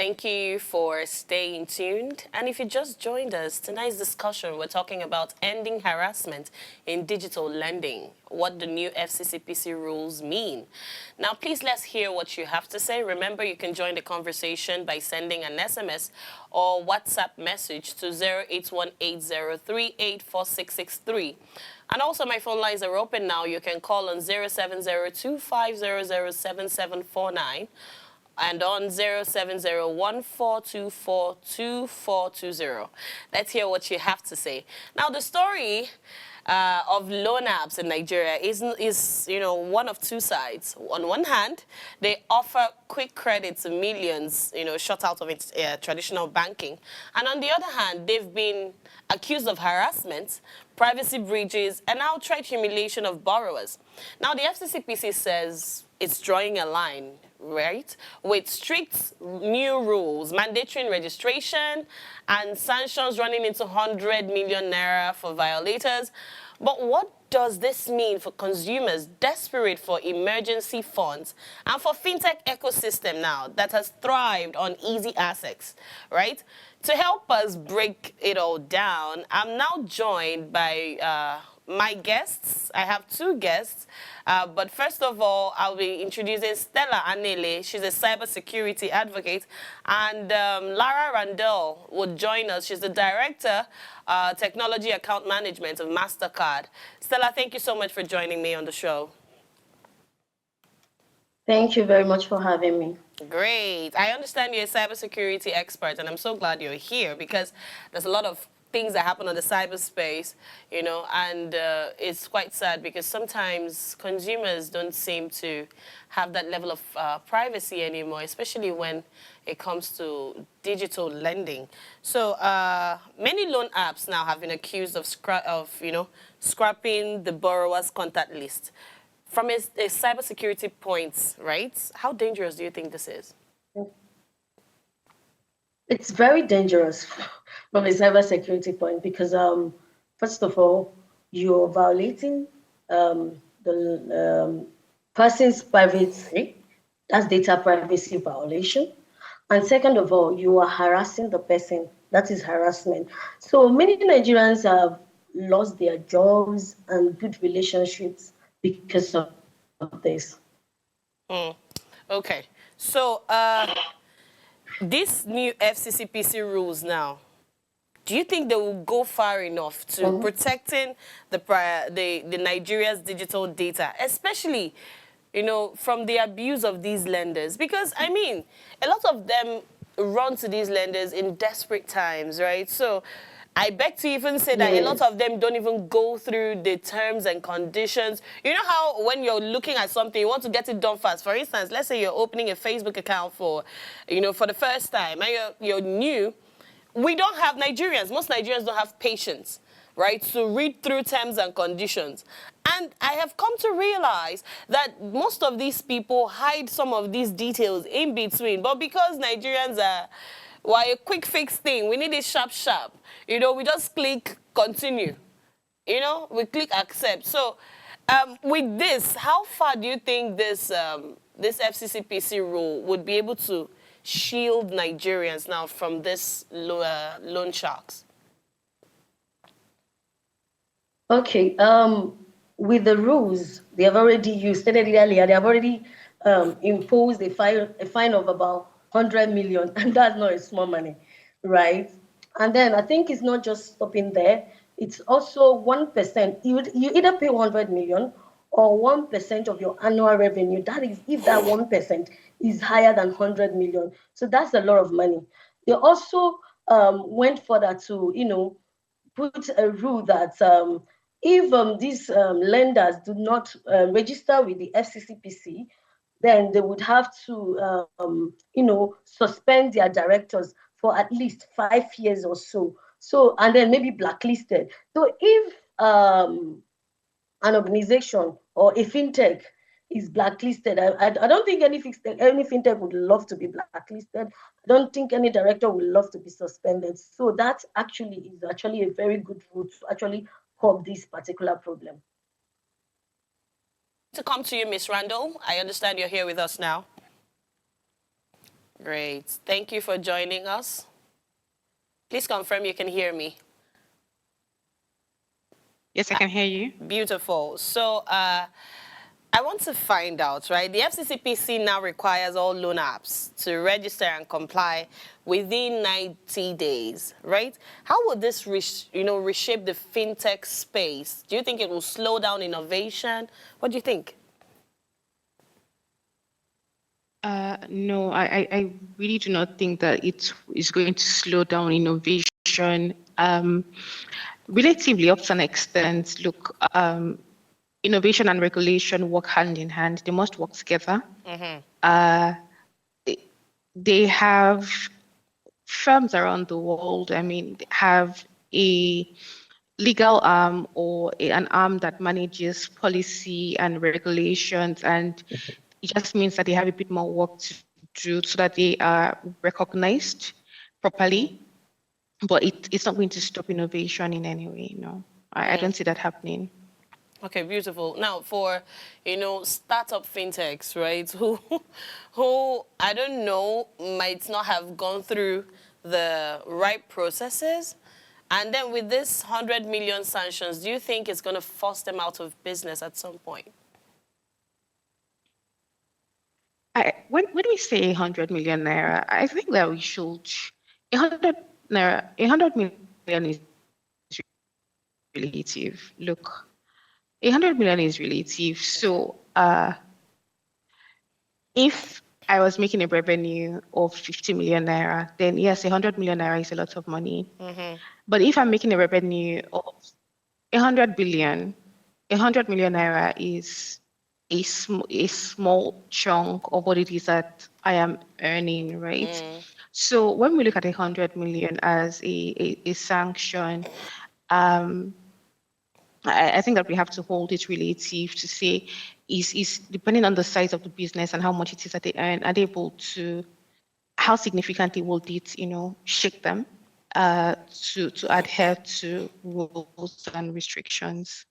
Thank you for staying tuned. And if you just joined us, tonight's discussion, we're talking about ending harassment in digital lending, what the new FCCPC rules mean. Now, please let's hear what you have to say. Remember, you can join the conversation by sending an SMS or WhatsApp message to 08180384663. And also, my phone lines are open now. You can call on 070250077749 and on 070142422420. Let's hear what you have to say. Now, the story of loan apps in Nigeria is one of two sides. On one hand, they offer quick credit to millions, shut out of its traditional banking. And on the other hand, they've been accused of harassment, privacy breaches, and outright humiliation of borrowers. Now, the FCCPC says it's drawing a line, right, with strict new rules, mandatory registration and sanctions running into 100 million naira for violators. But what does this mean for consumers desperate for emergency funds and for fintech ecosystem now that has thrived on easy access, right? To help us break it all down, I'm now joined by my guests. I have two guests, but first of all, I'll be introducing Stella Anele. She's a cybersecurity advocate, and Lara Randall would join us. She's the director, technology account management of MasterCard. Stella, thank you so much for joining me on the show. Thank you very much for having me. Great. I understand you're a cybersecurity expert, and I'm so glad you're here because there's a lot of things that happen on the cyberspace, and it's quite sad because sometimes consumers don't seem to have that level of privacy anymore, especially when it comes to digital lending. So many loan apps now have been accused of scrapping the borrower's contact list. From a cybersecurity point, right? How dangerous do you think this is? It's very dangerous from a cybersecurity point because, first of all, you're violating the person's privacy. That's data privacy violation. And second of all, you are harassing the person. That is harassment. So many Nigerians have lost their jobs and good relationships because of this. Okay. So these new FCCPC rules now, do you think they will go far enough to protecting the Nigeria's digital data, especially, from the abuse of these lenders? Because, I mean, a lot of them run to these lenders in desperate times, right? So I beg to even say that a lot of them don't even go through the terms and conditions. You know how when you're looking at something, you want to get it done fast. For instance, let's say you're opening a Facebook account for the first time and you're new. We don't have Nigerians. Most Nigerians don't have patience, right, to read through terms and conditions. And I have come to realize that most of these people hide some of these details in between. But because Nigerians are a quick fix thing, we need it sharp. We just click continue. We click accept. So with this, how far do you think this FCCPC rule would be able to shield Nigerians now from this loan sharks? Okay. With the rules, they have already, you stated it earlier, they have already imposed a fine of about 100 million, and that's not a small money, right? And then I think it's not just stopping there. It's also 1%. You either pay 100 million or 1% of your annual revenue. That is, if that 1% is higher than 100 million. So that's a lot of money. They also went further to, put a rule that if these lenders do not register with the FCCPC, then they would have to, suspend their directors for at least 5 years or so. So, and then maybe blacklisted. So if an organization or a fintech is blacklisted, I don't think any fintech would love to be blacklisted. I don't think any director would love to be suspended. So that actually is a very good route to actually curb this particular problem. To come to you, Ms. Randall. I understand you're here with us now. Great. Thank you for joining us. Please confirm you can hear me. Yes, I can hear you. Beautiful. So I want to find out, right? The FCCPC now requires all loan apps to register and comply within 90 days, right? How would this, reshape the fintech space? Do you think it will slow down innovation? What do you think? No, I really do not think that it is going to slow down innovation. Relatively, up to an extent, look, innovation and regulation work hand in hand. They must work together. They have firms around the world, I mean, have a legal arm or an arm that manages policy and regulations, and it just means that they have a bit more work to do so that they are recognized properly. But it's not going to stop innovation in any way, no. I don't see that happening. Okay, beautiful. Now, for startup fintechs, right, who I don't know might not have gone through the right processes, and then with this 100 million sanctions, do you think it's going to force them out of business at some point? When we say 100 million naira, I think that we should 100 naira, 100 million is relative. Look, 100 million is relative. So if I was making a revenue of 50 million naira, then yes, 100 million naira is a lot of money. But if I'm making a revenue of 100 billion, 100 million naira is a small chunk of what it is that I am earning, right? So when we look at 100 million as a sanction, I think that we have to hold it relative to say is depending on the size of the business and how much it is that they earn, are they able to, how significantly will it, shake them to adhere to rules and restrictions?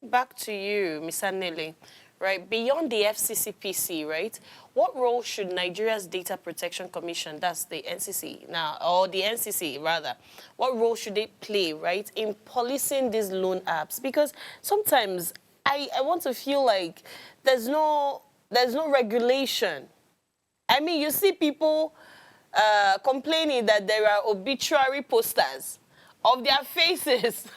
Back to you, Ms. Anele, right? Beyond the FCCPC, right? What role should Nigeria's Data Protection Commission, that's the NCC now, or the NCC rather, what role should they play, right, in policing these loan apps? Because sometimes I want to feel like there's no regulation. I mean, you see people complaining that there are obituary posters of their faces.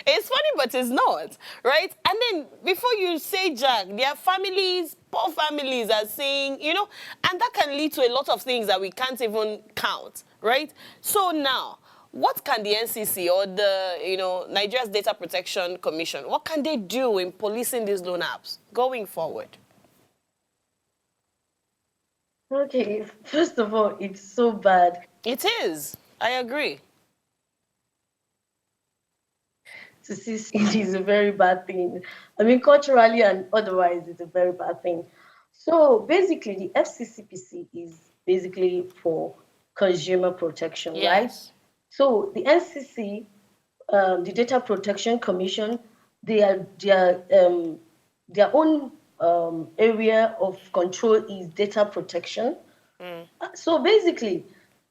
It's funny, but it's not, right? And then before you say Jack, their families, poor families are saying, and that can lead to a lot of things that we can't even count, right? So now, what can the NCC or the, Nigeria's Data Protection Commission, what can they do in policing these loan apps going forward? Okay, first of all, it's so bad. It is. I agree. To see it is a very bad thing. I mean, culturally and otherwise, it's a very bad thing. So basically, the FCCPC is basically for consumer protection, right? Yes. So the NCC, the Data Protection Commission, their own area of control is data protection. So basically,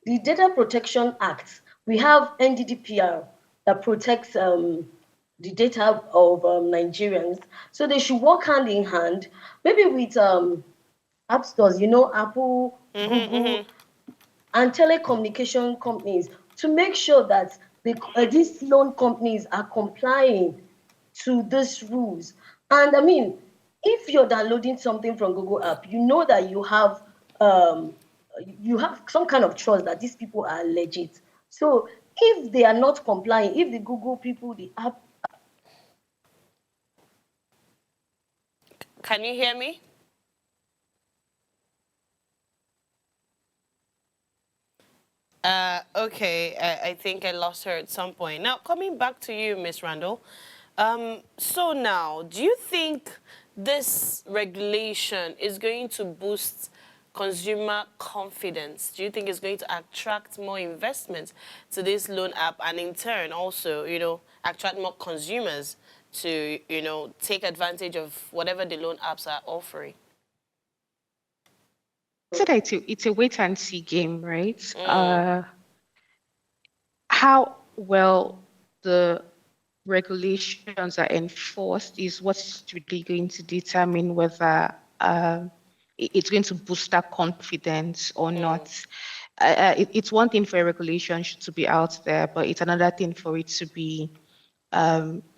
the Data Protection Act, we have NDDPR that protects the data of Nigerians. So they should work hand in hand, maybe with app stores, Apple, Google, and telecommunication companies to make sure that these loan companies are complying to these rules. And I mean, if you're downloading something from Google app, you know that um, you have some kind of trust that these people are legit. So if they are not complying, if the Google people, the app. Can you hear me? Okay, I think I lost her at some point. Now, coming back to you, Miss Randall. So now, do you think this regulation is going to boost consumer confidence? Do you think it's going to attract more investment to this loan app and in turn also, attract more consumers to, take advantage of whatever the loan apps are offering? said that it's a wait and see game, right? Mm. How well the regulations are enforced is what's really going to determine whether it's going to boost our confidence or not. It's one thing for a regulation to be out there, but it's another thing for it to be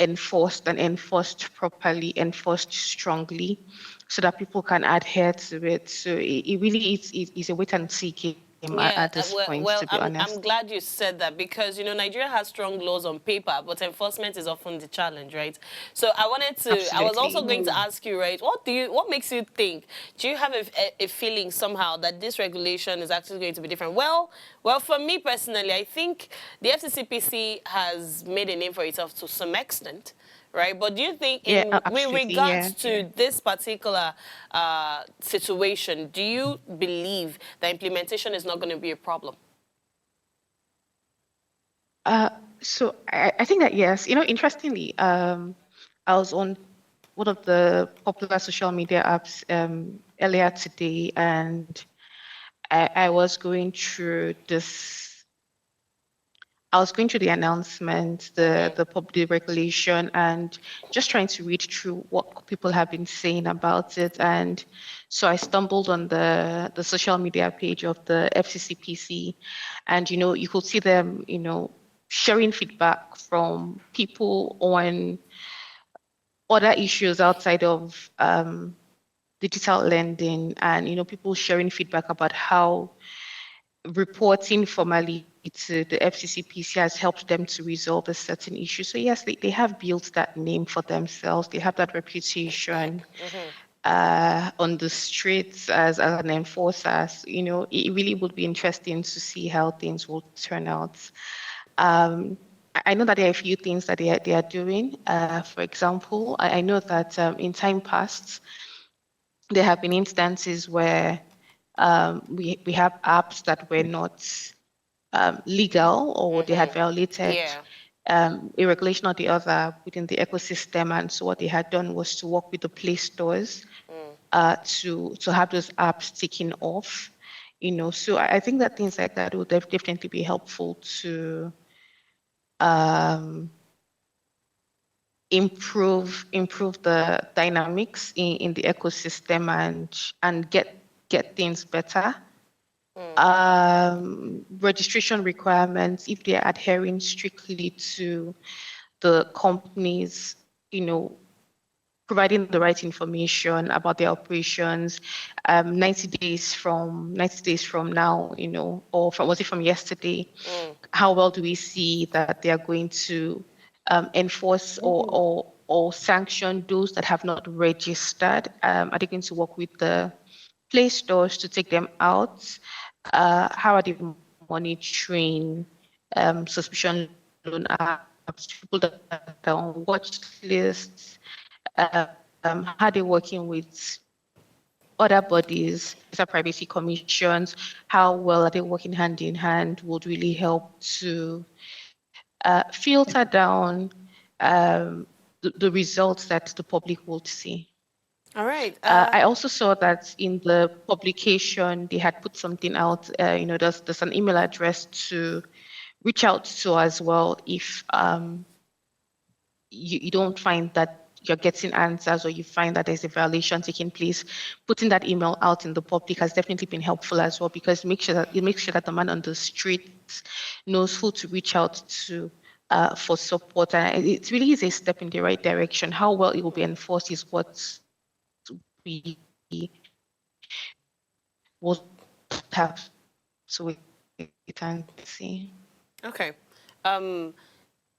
enforced and enforced properly, enforced strongly, so that people can adhere to it. So it really is a wait and see game Yeah, at this point, well, to be honest. I'm glad you said that because Nigeria has strong laws on paper, but enforcement is often the challenge, right? So I was also Absolutely. going to ask you, right? What makes you think? Do you have a feeling somehow that this regulation is actually going to be different? Well, for me personally, I think the FCCPC has made a name for itself to some extent, right? But do you think, Yeah, with absolutely. regards Yeah, yeah. to this particular situation, do you believe that implementation is not going to be a problem? Uh, so I think that yes, interestingly, I was on one of the popular social media apps earlier today, and I was going through this. I was going through the announcement, the regulation, and just trying to read through what people have been saying about it. And so I stumbled on the social media page of the FCCPC, and you could see them, sharing feedback from people on other issues outside of digital lending, and people sharing feedback about how reporting formally to the FCCPC has helped them to resolve a certain issue. So yes, they have built that name for themselves. They have that reputation on the streets as an enforcer. So, it really would be interesting to see how things will turn out. I know that there are a few things that they are doing. For example, I know that in time past, there have been instances where we have apps that were not legal, or they had violated Yeah. a regulation or the other within the ecosystem. And so what they had done was to work with the Play stores to have those apps taken off. So I think that things like that would definitely be helpful to um, improve the dynamics in the ecosystem, and get things better. Registration requirements, if they're adhering strictly to the companies, you know, providing the right information about their operations, 90 days from now, or was it from yesterday? How well do we see that they are going to enforce or sanction those that have not registered? Are they going to work with the Play stores to take them out? How are they monitoring suspicion loan apps, people that are on watch lists? How are they working with other bodies, data privacy commissions? How well are they working hand in hand would really help to filter down the results that the public would see. All right. I also saw that in the publication, they had put something out, there's an email address to reach out to as well if you don't find that you're getting answers, or you find that there's a violation taking place. Putting that email out in the public has definitely been helpful as well, because it makes sure that the man on the street knows who to reach out to for support. And it really is a step in the right direction. How well it will be enforced is what we will have to wait and see. Okay. Um,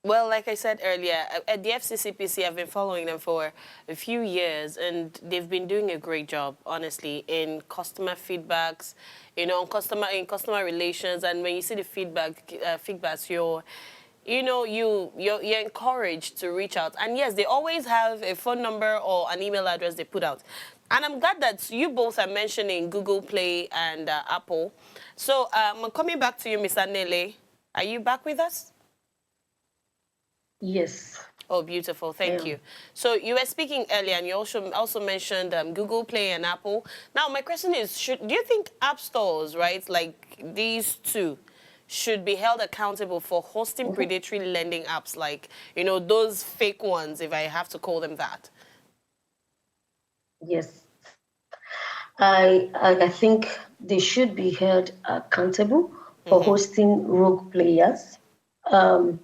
well, like I said earlier, at the FCCPC, I've been following them for a few years, and they've been doing a great job, honestly, in customer feedbacks, in customer relations. And when you see the feedbacks, you're encouraged to reach out. And yes, they always have a phone number or an email address they put out. And I'm glad that you both are mentioning Google Play and Apple. So coming back to you, Mr. Nele, are you back with us? Yes. Oh, beautiful. Thank Yeah. you. So you were speaking earlier, and you also mentioned Google Play and Apple. Now, my question is, do you think app stores, right, like these two, should be held accountable for hosting predatory lending apps, like, you know, those fake ones, if I have to call them that? Yes. I think they should be held accountable for hosting rogue players. Um,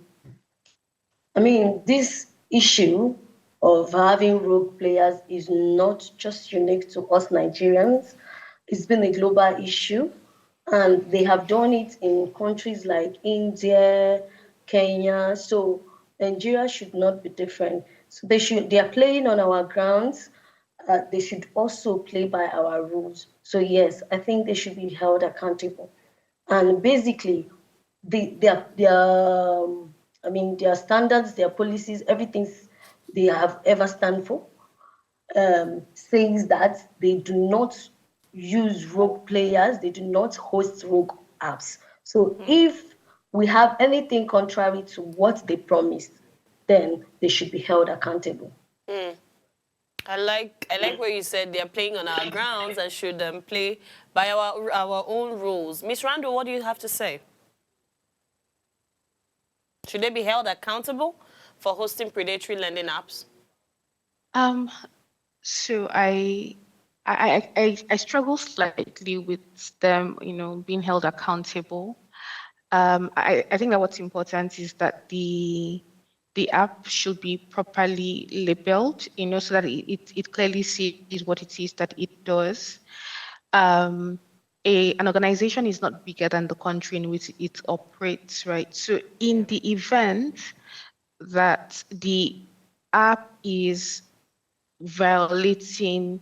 I mean, this issue of having rogue players is not just unique to us Nigerians. It's been a global issue, and they have done it in countries like India, Kenya. So Nigeria should not be different. So they are playing on our grounds. They should also play by our rules. So yes, I think they should be held accountable. And basically, their standards, their policies, everything they have ever stand for says that they do not use rogue players, they do not host rogue apps. So if we have anything contrary to what they promised, then they should be held accountable. I like where you said they're playing on our grounds and should play by our own rules. Miss Randall, what do you have to say? Should they be held accountable for hosting predatory lending apps? Um, so I struggle slightly with them, being held accountable. I think that what's important is that the app should be properly labeled, so that it clearly sees what it is that it does. An organization is not bigger than the country in which it operates, right? So in the event that the app is violating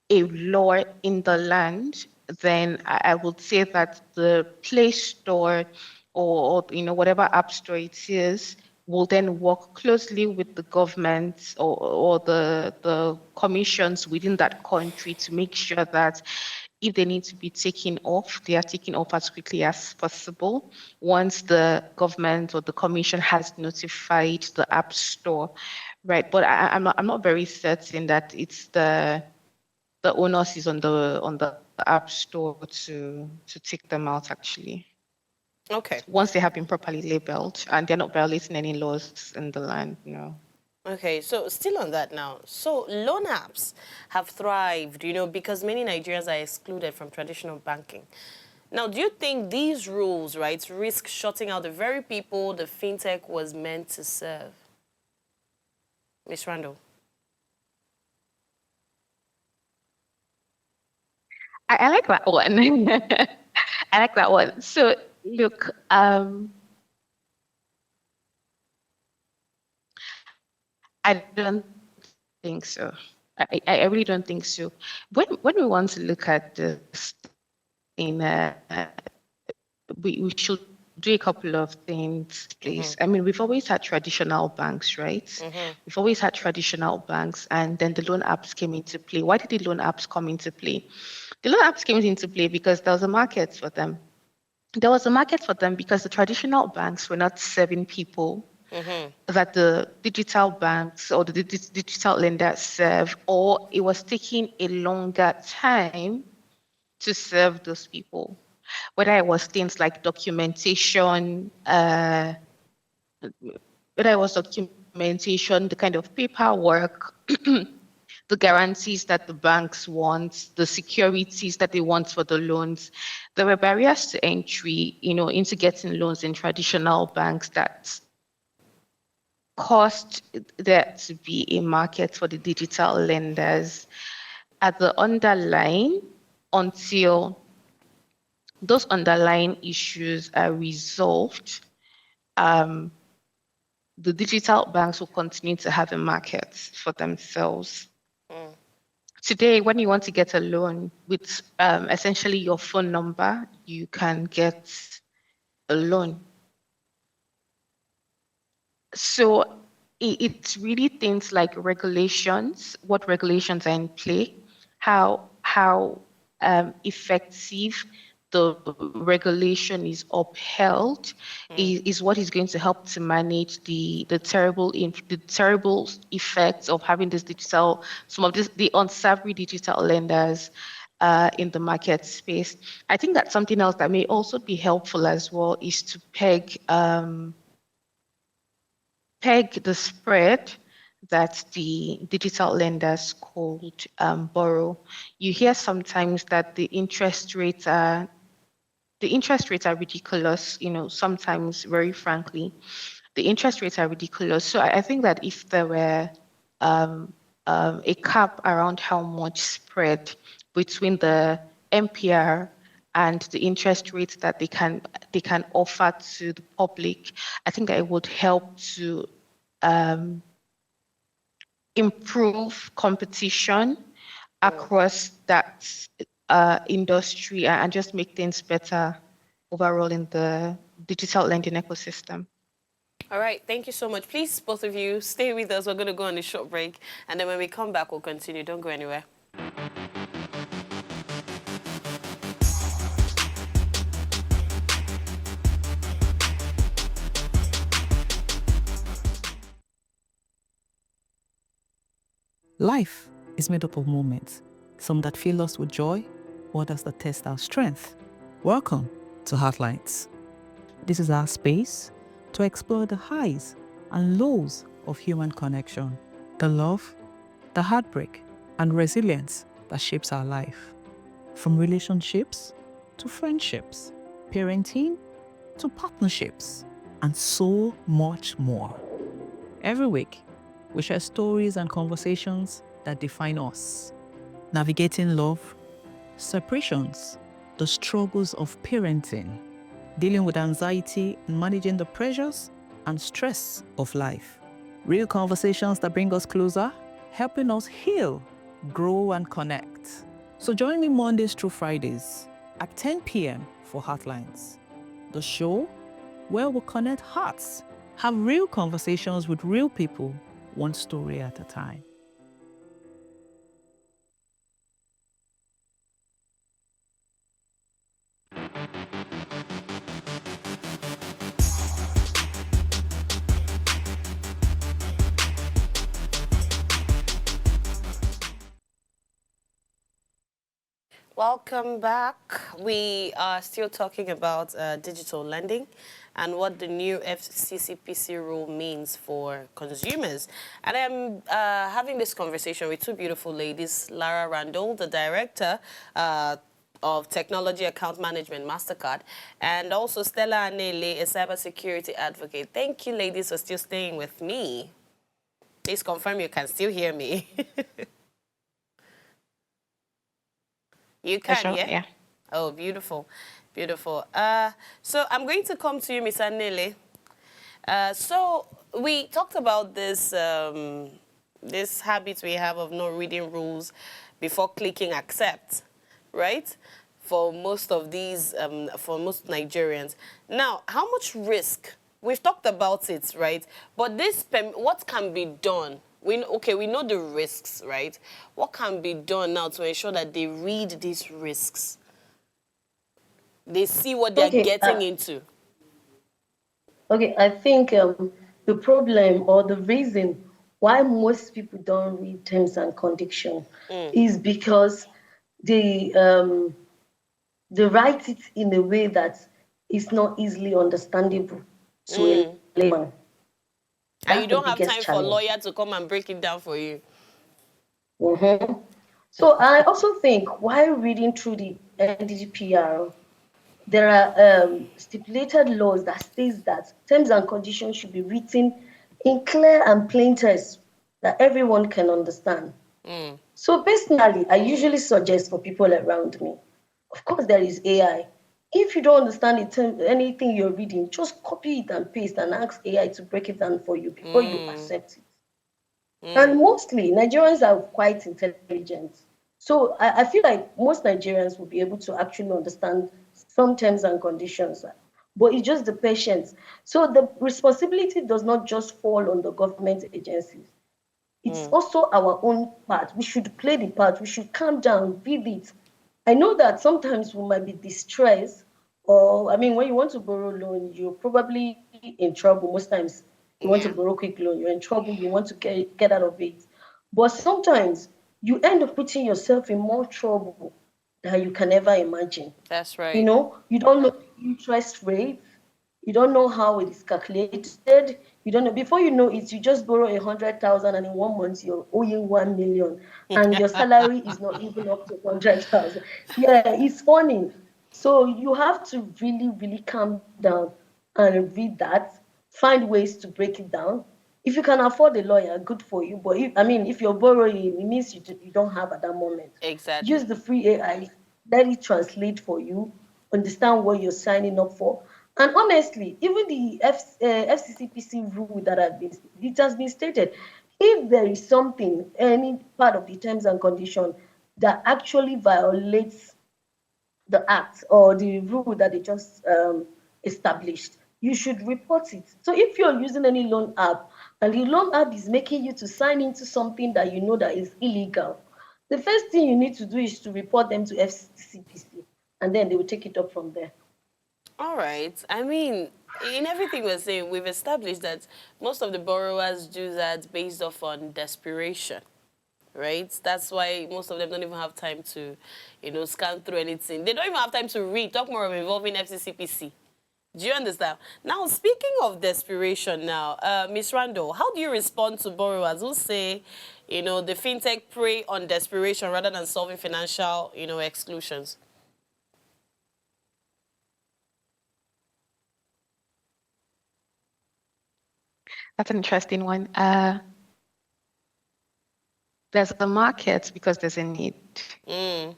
a law in the land, then I would say that the Play Store or whatever app store it is will then work closely with the government or the commissions within that country to make sure that if they need to be taken off, they are taken off as quickly as possible once the government or the commission has notified the app store, right? But I'm not very certain that it's the onus is on the app store to take them out, actually. Okay. Once they have been properly labeled and they're not violating any laws in the land, Okay, so still on that now. So loan apps have thrived, because many Nigerians are excluded from traditional banking. Now, do you think these rules, right, risk shutting out the very people the fintech was meant to serve? Miss Randall. I like that one. I like that one. So look, I don't think so. I really don't think so. When we want to look at this in we should do a couple of things, please. I mean, we've always had traditional banks, right? We've always had traditional banks, and then the loan apps came into play. Why did the loan apps come into play? The loan apps came into play because there was a market for them. There was a market for them because the traditional banks were not serving people that the digital banks or the digital lenders serve, or it was taking a longer time to serve those people. Whether it was things like documentation, the kind of paperwork, the guarantees that the banks want, the securities that they want for the loans. There were barriers to entry, into getting loans in traditional banks that caused there to be a market for the digital lenders at the underlying until those underlying issues are resolved. The digital banks will continue to have a market for themselves. Today, when you want to get a loan with essentially your phone number, you can get a loan. So it's really things like regulations, what regulations are in play, how effective the regulation is upheld is what is going to help to manage the terrible effects of having the unsavory digital lenders in the market space. I think that something else that may also be helpful as well is to peg the spread that the digital lenders could borrow. You hear sometimes that the interest rates are ridiculous, sometimes, very frankly, the interest rates are ridiculous. So I think that if there were a cap around how much spread between the MPR and the interest rates that they can offer to the public, I think that it would help to improve competition across that industry and just make things better overall in the digital lending ecosystem. All right, thank you so much. Please, both of you, stay with us. We're going to go on a short break, and then when we come back, we'll continue. Don't go anywhere. Life is made up of moments, some that fill us with joy, others that test our strength. Welcome to Heartlines. This is our space to explore the highs and lows of human connection, the love, the heartbreak, and resilience that shapes our life. From relationships to friendships, parenting to partnerships, and so much more. Every week, we share stories and conversations that define us, navigating love, separations, the struggles of parenting, dealing with anxiety and managing the pressures and stress of life. Real conversations that bring us closer, helping us heal, grow, and connect. So join me Mondays through Fridays at 10 p.m. for Heartlines, the show where we connect hearts, have real conversations with real people, one story at a time. Welcome back. We are still talking about digital lending and what the new FCCPC rule means for consumers. And I'm having this conversation with two beautiful ladies, Lara Randall, the director of Technology Account Management, MasterCard, and also Stella Anele, a cybersecurity advocate. Thank you, ladies, for still staying with me. Please confirm you can still hear me. You can, Sure, yeah? yeah. Oh, beautiful, beautiful. So I'm going to come to you, Miss Anele. So we talked about this this habit we have of not reading rules before clicking accept, right? For most of these, for most Nigerians. Now, how much risk? We've talked about it, right? But this, what can be done? We know the risks, right? What can be done now to ensure that they read these risks? They see what they're getting into. Okay, I think the problem or the reason why most people don't read terms and conditions is because they write it in a way that is not easily understandable to a layman. And you That's the don't have biggest time for a challenge. lawyer to come and break it down for you. So I also think while reading through the NDPR, there are stipulated laws that states that terms and conditions should be written in clear and plain terms that everyone can understand. So personally, I usually suggest for people around me, of course there is AI. If you don't understand anything you're reading, just copy it and paste and ask AI to break it down for you before you accept it. And mostly, Nigerians are quite intelligent. So I feel like most Nigerians will be able to actually understand some terms and conditions, but it's just the patience. So the responsibility does not just fall on the government agencies. It's also our own part. We should play the part. We should calm down, read it, I know that sometimes we might be distressed, or I mean, when you want to borrow loan, you're probably in trouble. Most times, you want to Yeah, borrow quick loan, you're in trouble, you want to get out of it. But sometimes you end up putting yourself in more trouble than you can ever imagine. that's You right. know, you don't know the interest rate, you don't know how it is calculated, you don't know. Before you know it, you just borrow 100,000, and in 1 month you're owing 1 million, and your salary is not even up to 100,000. Yeah, it's funny. So you have to really, really calm down and read that, find ways to break it down. If you can afford a lawyer, good for you. But if, I mean, if you're borrowing, it means you don't have at that moment. Use Exactly. the free AI, let it translate for you, understand what you're signing up for. And honestly, even the FCCPC rule that it has been stated, if there is something, any part of the terms and condition that actually violates the act or the rule that they just established, you should report it. So if you're using any loan app and the loan app is making you to sign into something that you know that is illegal, the first thing you need to do is to report them to FCCPC, and then they will take it up from there. All right. I mean, in everything we're saying, we've established that most of the borrowers do that based off on desperation, right? That's why most of them don't even have time to, scan through anything. They don't even have time to read. Talk more of involving FCCPC. Do you understand? Now, speaking of desperation now, Miss Randall, how do you respond to borrowers who say, the fintech prey on desperation rather than solving financial, exclusions? That's an interesting one. There's a market because there's a need. Mm.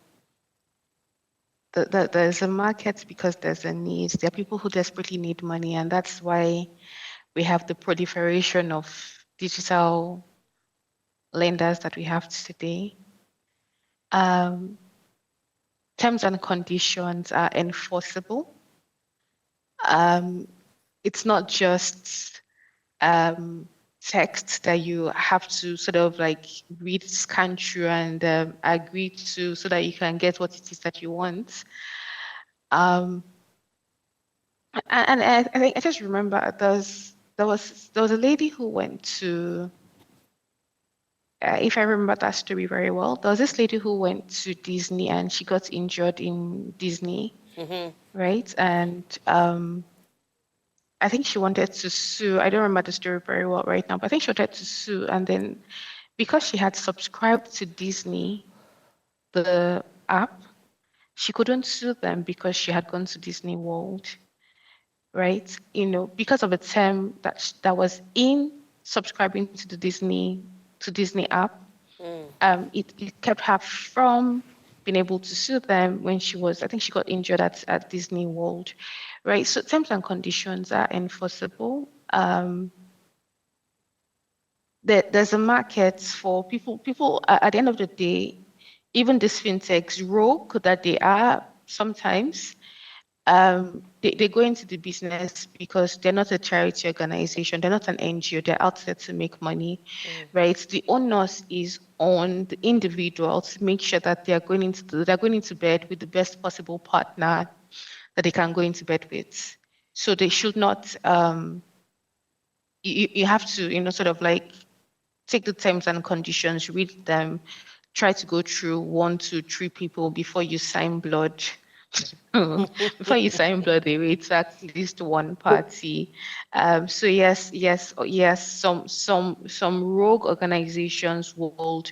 There's a market because there's a need. There are people who desperately need money, and that's why we have the proliferation of digital lenders that we have today. Um, Terms and conditions are enforceable. It's not just text that you have to sort of like read, scan through, and agree to so that you can get what it is that you want. Um, and I think I just remember there was a lady who went to, if I remember that story very well, there was this lady who went to Disney and she got injured in Disney, right? And I think she wanted to sue. I don't remember the story very well right now, but I think she wanted to sue. And then because she had subscribed to Disney, the app, she couldn't sue them because she had gone to Disney World, right? Because of a term that was in subscribing to the Disney app, it kept her from being able to sue them when I think she got injured at Disney World, right? So terms and conditions are enforceable. There's a market for people. People at the end of the day, even these fintechs, rogue that they are sometimes, they go into the business because they're not a charity organization, they're not an NGO, they're out there to make money, right? The onus is on the individual to make sure that they're going into bed with the best possible partner that they can go into bed with. So they should not. You have to, sort of like take the terms and conditions, read them, try to go through 1, 2, 3 people before you sign blood. Before you sign blood away to at least one party. So yes, some rogue organizations would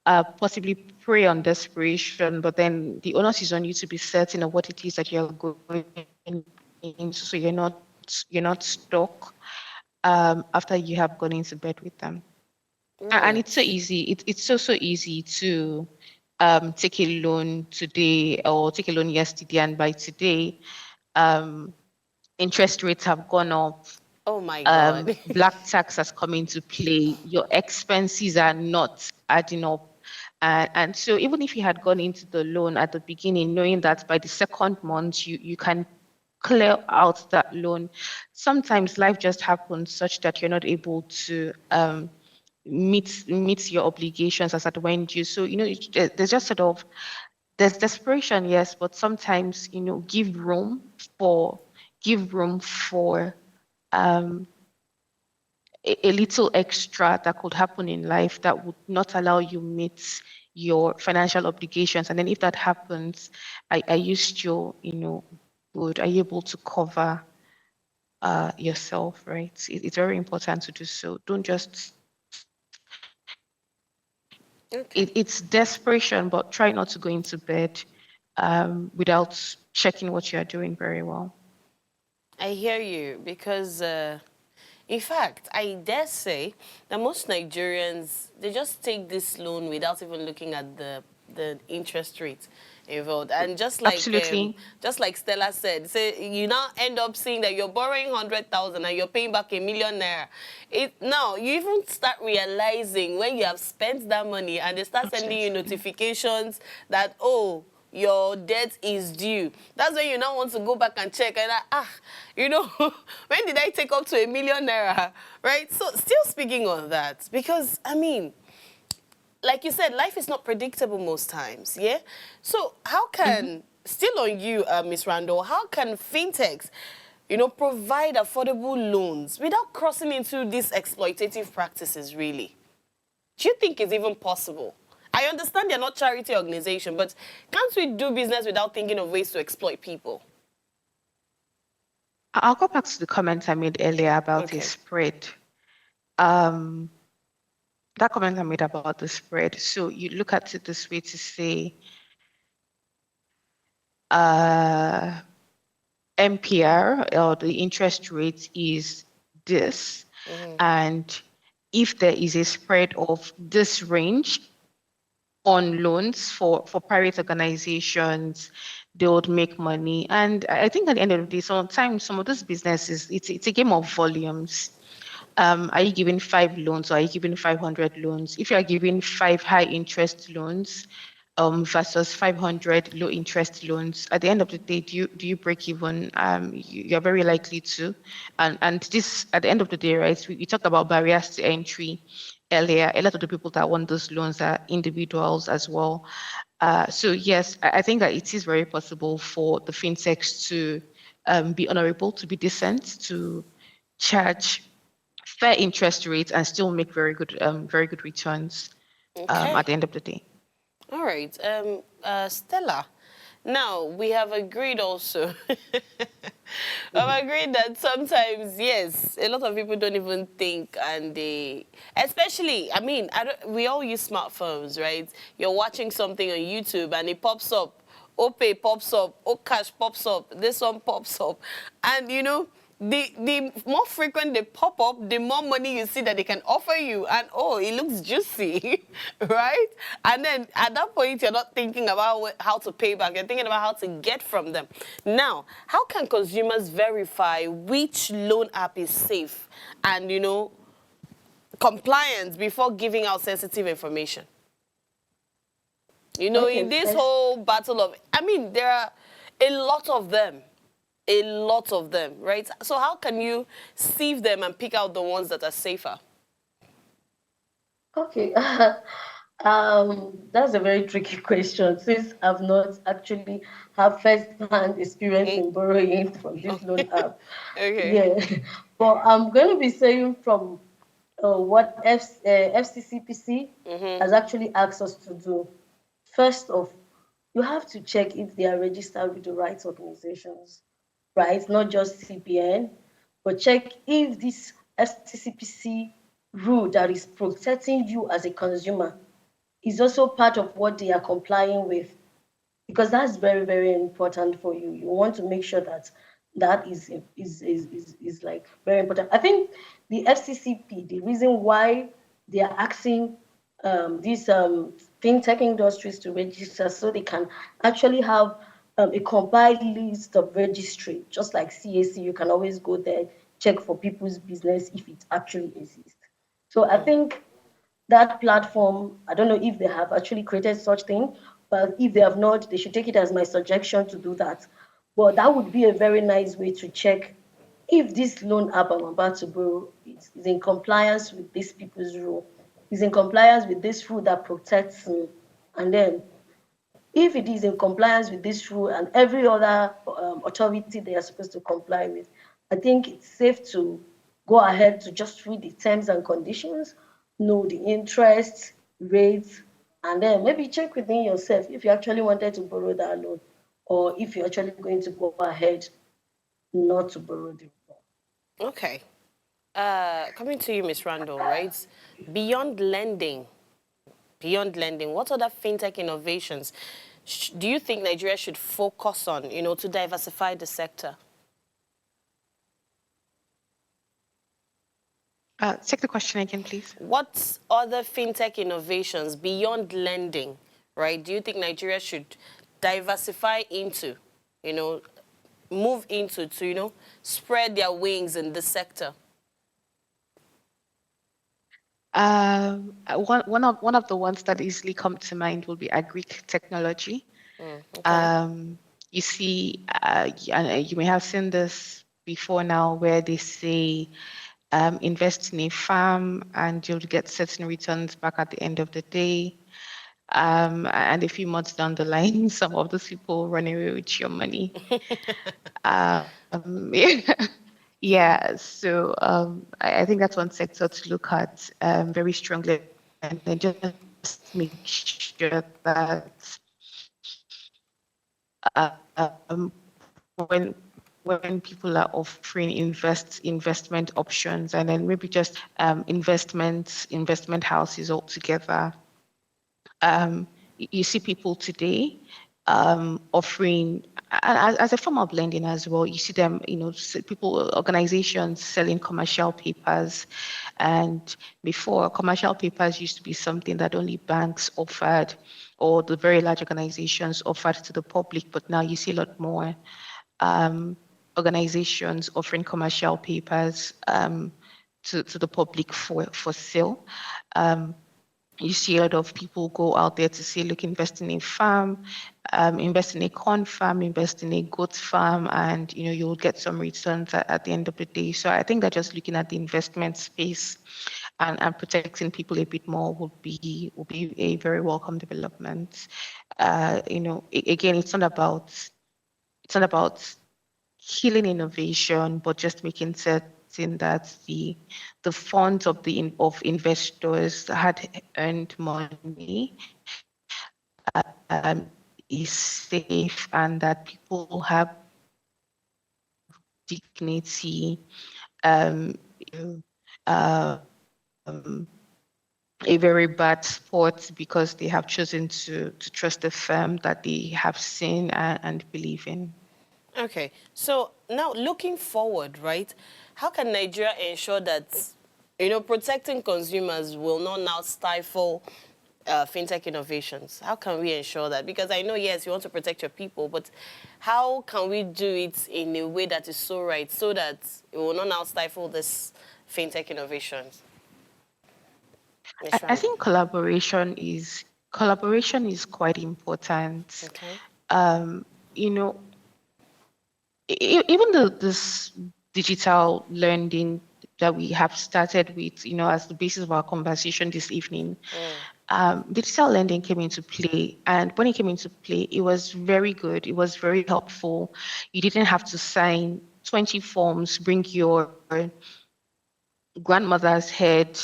possibly prey on desperation, but then the onus is on you to be certain of what it is that you're going into, so you're not stuck after you have gone into bed with them. And it's so easy. It's so easy to take a loan today or take a loan yesterday, and by today, interest rates have gone up. Oh my God. Black tax has come into play. Your expenses are not adding up. And so even if you had gone into the loan at the beginning, knowing that by the second month you can clear out that loan, sometimes life just happens such that you're not able to meet your obligations as at when due. So there's just sort of there's desperation, yes, but sometimes, give room for um, a little extra that could happen in life that would not allow you meet your financial obligations. And then if that happens, are you still, good? Are you able to cover yourself, right? It's very important to do so. Don't just, Okay. it's desperation, but try not to go into bed without checking what you are doing very well. I hear you because, in fact, I dare say that most Nigerians, they just take this loan without even looking at the interest rate involved. And Absolutely. just like Stella said, say you now end up seeing that you're borrowing 100,000 and you're paying back ₦1,000,000. Now you even start realizing when you have spent that money and they start sending you Absolutely. notifications that, oh, your debt is due. That's when you now want to go back and check and when did I take up to ₦1,000,000, right? So still speaking on that, because I mean, like you said, life is not predictable most times, yeah? So how can, still on you, Miss Randall, how can fintechs, provide affordable loans without crossing into these exploitative practices, really? Do you think it's even possible? I understand they're not charity organization, but can't we do business without thinking of ways to exploit people? I'll go back to the comment I made earlier about a Okay. spread. That comment I made about the spread. So you look at it this way to say, MPR or the interest rate is this, and if there is a spread of this range on loans for private organizations, they would make money. And I think at the end of the day, sometimes some of these businesses, it's a game of volumes. Are you giving 5 loans or are you giving 500 loans? If you are giving 5 high interest loans versus 500 low interest loans, at the end of the day, do you break even? You're very likely to. And this, at the end of the day, right, we talked about barriers to entry earlier. A lot of the people that want those loans are individuals as well. So yes, I think that it is very possible for the fintechs to be honorable, to be decent, to charge fair interest rates and still make very good returns Okay. at the end of the day. All right. Stella, now we have agreed also. I've agreed that sometimes, yes, a lot of people don't even think, and especially, I mean, we all use smartphones, right? You're watching something on YouTube and it pops up. OPay pops up, Okash pops up, this one pops up. And the more frequent they pop up, the more money you see that they can offer you. And oh, it looks juicy, right? And then at that point, you're not thinking about how to pay back. You're thinking about how to get from them. Now, how can consumers verify which loan app is safe and, compliant before giving out sensitive information? Okay, In this first. whole battle of, I mean, there are a lot of them. A lot of them, right? So how can you sieve them and pick out the ones that are safer? Okay. That's a very tricky question since I've not actually have first-hand experience in borrowing from this loan app. Okay. Yeah, but I'm going to be saying from what FCCPC has actually asked us to do. First off, you have to check if they are registered with the right organizations, right? Not just CBN, but check if this FCCPC rule that is protecting you as a consumer is also part of what they are complying with, because that's very, very important for you. You want to make sure that that is like very important. I think the FCCP, the reason why they are asking these fintech industries to register so they can actually have a compiled list of registry, just like CAC. You can always go there, check for people's business if it actually exists. So I think that platform, I don't know if they have actually created such thing, but if they have not, they should take it as my suggestion to do that. But that would be a very nice way to check if this loan app I'm about to borrow is in compliance with these people's rule, is in compliance with this rule that protects me. And then If it is in compliance with this rule and every other authority they are supposed to comply with, I think it's safe to go ahead to just read the terms and conditions, know the interest rates, and then maybe check within yourself if you actually wanted to borrow that loan, or if you're actually going to go ahead not to borrow the loan. Okay. Coming to you, Miss Randall, right? Beyond lending, what other fintech innovations do you think Nigeria should focus on, to diversify the sector? Take the question again, please. What other fintech innovations beyond lending, right, do you think Nigeria should diversify into, move into to, spread their wings in the sector? One of the ones that easily come to mind will be agric technology. Okay. You see, you may have seen this before now, where they say invest in a farm and you'll get certain returns back at the end of the day. And a few months down the line, some of those people run away with your money. Yeah, so I think that's one sector to look at very strongly, and then just make sure that um, when people are offering investment options, and then maybe just investment houses altogether. You see people today offering as a form of lending as well. You see them, organizations selling commercial papers, and before, commercial papers used to be something that only banks offered, or the very large organizations offered to the public. But now you see a lot more organizations offering commercial papers to the public for sale. You see a lot of people go out there to say, look, invest in a farm, invest in a corn farm, invest in a goat farm, and you'll get some returns at the end of the day. So I think that just looking at the investment space and protecting people a bit more would be a very welcome development. Again, it's not about killing innovation, but just making certain that the funds of investors had earned money is safe, and that people have dignity. A very bad sport because they have chosen to trust the firm that they have seen and believe in. Okay, so now looking forward, right, how can Nigeria ensure that, protecting consumers will not now stifle fintech innovations? How can we ensure that? Because I know, yes, you want to protect your people, but how can we do it in a way that is so right, so that it will not now stifle this fintech innovations? I think collaboration is quite important. Okay. Even this digital learning that we have started with, as the basis of our conversation this evening, digital lending came into play. And when it came into play, it was very good. It was very helpful. You didn't have to sign 20 forms, bring your grandmother's head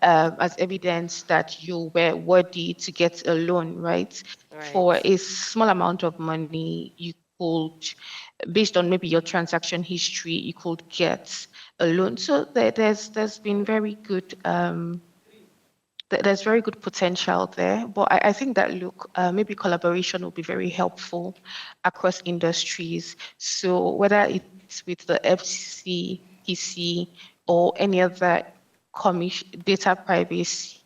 as evidence that you were worthy to get a loan, right? For a small amount of money, you could, based on maybe your transaction history, you could get a loan. So there's been very good there's very good potential there. But I think that maybe collaboration will be very helpful across industries. So whether it's with the FCCPC or any other data privacy,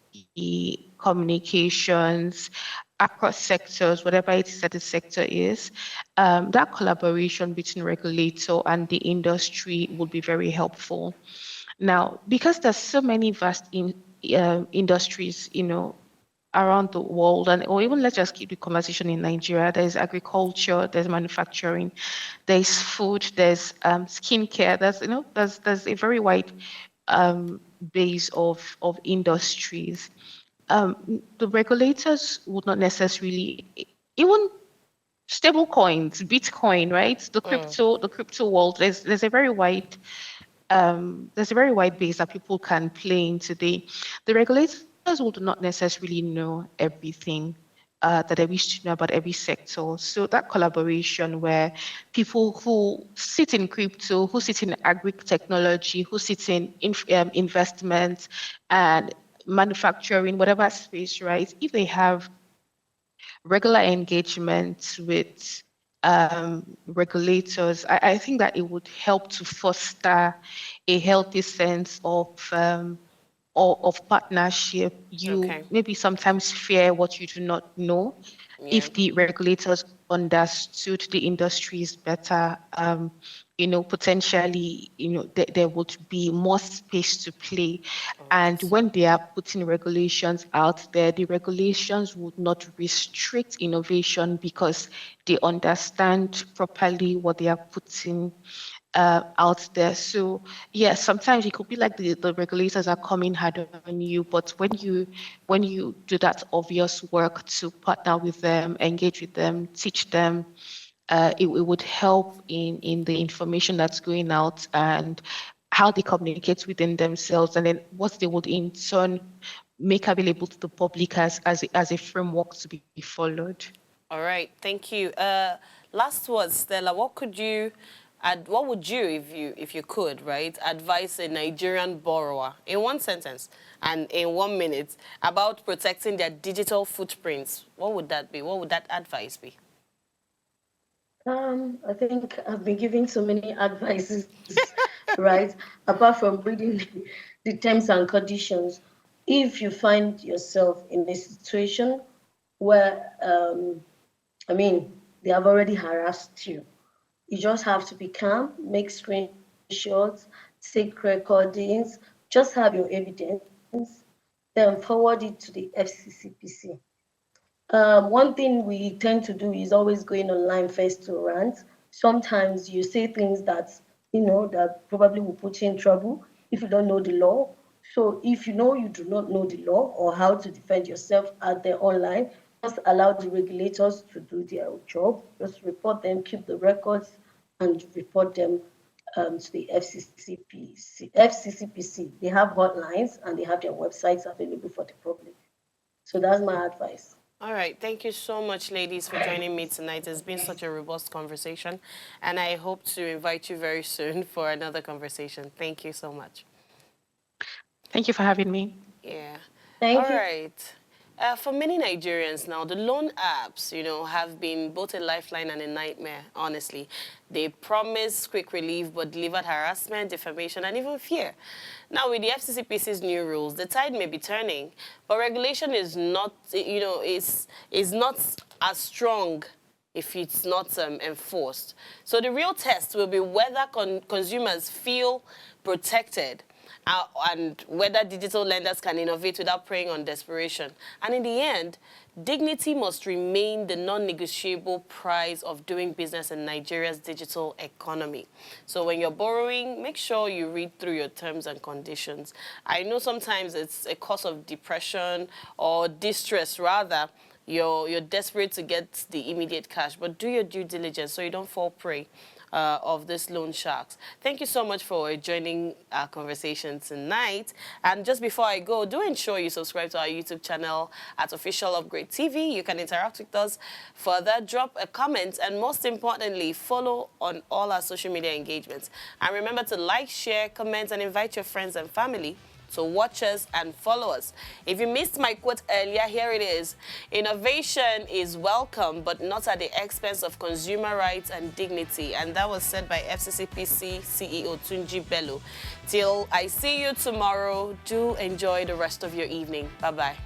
communications, across sectors, whatever it is that the sector is, that collaboration between regulator and the industry would be very helpful. Now, because there's so many vast industries, around the world, or even let's just keep the conversation in Nigeria. There's agriculture, there's manufacturing, there's food, there's skincare. There's a very wide base of industries. The regulators would not necessarily even stable coins, Bitcoin, right? The crypto world. There's a very wide base that people can play in today. The regulators will not necessarily know everything that they wish to know about every sector. So that collaboration where people who sit in crypto, who sit in agri-technology, who sit in investments and manufacturing, whatever space, right? If they have regular engagement with regulators, I think that it would help to foster a healthy sense of partnership. You Okay. maybe sometimes fear what you do not know. Yeah. If the regulators understood the industries better, potentially, there would be more space to play. All And right. when they are putting regulations out there, the regulations would not restrict innovation because they understand properly what they are putting out there. So yeah, sometimes it could be like the regulators are coming hard on you, but when you do that obvious work to partner with them, engage with them, teach them, it would help in the information that's going out and how they communicate within themselves, and then what they would in turn make available to the public as a framework to be followed. All right, thank you. Last words, Stella. What would you, if you could, right, advise a Nigerian borrower in one sentence and in 1 minute about protecting their digital footprints? What would that be? What would that advice be? I think I've been giving so many advices, right? Apart from reading the terms and conditions, if you find yourself in a situation where, I mean, they have already harassed you, you just have to be calm, make screenshots, take recordings, just have your evidence, then forward it to the FCCPC. One thing we tend to do is always going online first to rant. Sometimes you say things that that probably will put you in trouble if you don't know the law. So if you know you do not know the law or how to defend yourself out there online, just allow the regulators to do their job. Just report them, keep the records, and report them to the FCCPC. FCCPC. They have hotlines and they have their websites available for the public. So that's my advice. All right. Thank you so much, ladies, for joining me tonight. It's been such a robust conversation, and I hope to invite you very soon for another conversation. Thank you so much. Thank you for having me. Yeah. All Thank you. right. For many Nigerians now, the loan apps, have been both a lifeline and a nightmare, honestly. They promise quick relief but delivered harassment, defamation, and even fear. Now, with the FCCPC's new rules, the tide may be turning, but regulation is not, is not as strong if it's not enforced. So the real test will be whether consumers feel protected and whether digital lenders can innovate without preying on desperation. And in the end, dignity must remain the non-negotiable price of doing business in Nigeria's digital economy. So when you're borrowing, make sure you read through your terms and conditions. I know sometimes it's a cause of depression or distress, rather. You're desperate to get the immediate cash, but do your due diligence so you don't fall prey of these loan sharks. Thank you so much for joining our conversation tonight. And just before I go, do ensure you subscribe to our YouTube channel at Official Upgrade TV. You can interact with us further, drop a comment, and most importantly, follow on all our social media engagements. And remember to like, share, comment, and invite your friends and family to watch us and follow us. If you missed my quote earlier, here it is. Innovation is welcome, but not at the expense of consumer rights and dignity. And that was said by FCCPC CEO Tunji Bello. Till I see you tomorrow, do enjoy the rest of your evening. Bye-bye.